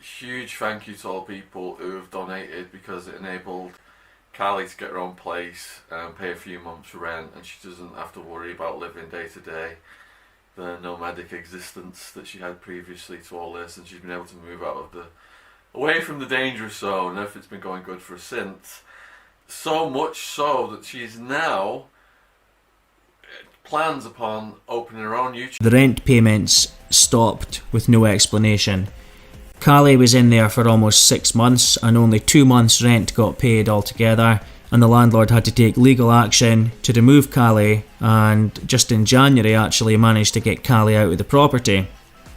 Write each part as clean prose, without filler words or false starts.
huge thank you to all people who have donated, because it enabled Cali to get her own place and pay a few months rent, and she doesn't have to worry about living day to day the nomadic existence that she had previously to all this, and she's been able to move away from the dangerous zone. Everything's been going good for her since. So much so that she's now plans upon opening her own YouTube. The rent payments stopped with no explanation. Cali was in there for almost 6 months and only 2 months rent got paid altogether, and the landlord had to take legal action to remove Cali, and just in January actually managed to get Cali out of the property.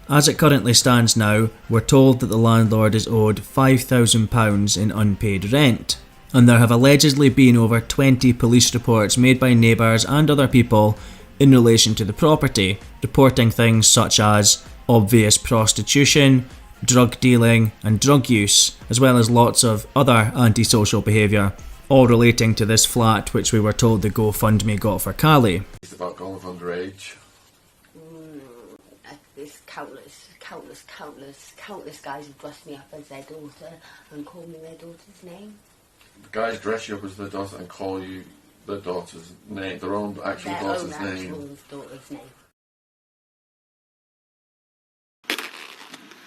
As it currently stands now, we're told that the landlord is owed £5,000 in unpaid rent, and there have allegedly been over 20 police reports made by neighbours and other people in relation to the property, reporting things such as obvious prostitution, drug dealing and drug use, as well as lots of other antisocial behaviour, all relating to this flat which we were told the GoFundMe got for Cali. It's about going with underage. There's countless guys who dress me up as their daughter and call me their daughter's name. The guys dress you up as their daughter and call you their daughter's name, their own actual daughter's name.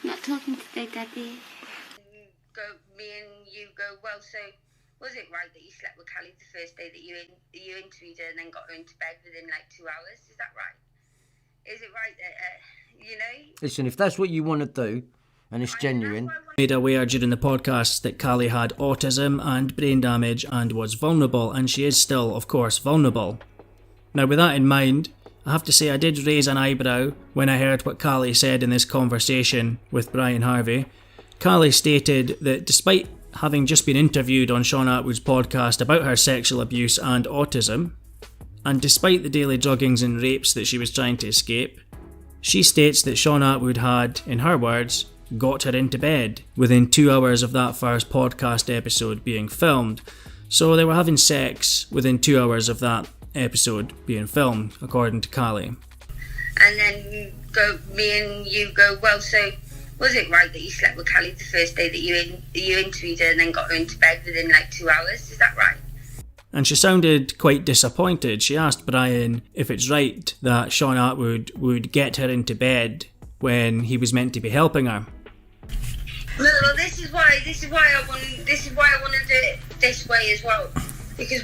Not talking today, Daddy. Me and you go, well, so was it right that you slept with Cali the first day that you interviewed her and then got her into bed within like 2 hours? Is that right? Is it right that, you know? Listen, if that's what you want to do, and it's genuine. Made aware during the podcast that Cali had autism and brain damage and was vulnerable, and she is still, of course, vulnerable. Now, with that in mind, I have to say I did raise an eyebrow when I heard what Cali said in this conversation with Brian Harvey. Cali stated that despite having just been interviewed on Shaun Atwood's podcast about her sexual abuse and autism, and despite the daily druggings and rapes that she was trying to escape, she states that Shaun Atwood had, in her words, got her into bed within 2 hours of that first podcast episode being filmed. So they were having sex within 2 hours of that episode being filmed, according to Cali. And then me and you go, well, so was it right that you slept with Cali the first day that you interviewed her and then got her into bed within like 2 hours? Is that right? And she sounded quite disappointed. She asked Brian if it's right that Shaun Atwood would get her into bed when he was meant to be helping her. Well, this is why I want to do it this way as well, because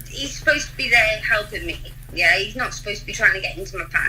he's supposed to be there helping me. Yeah, he's not supposed to be trying to get into my pants.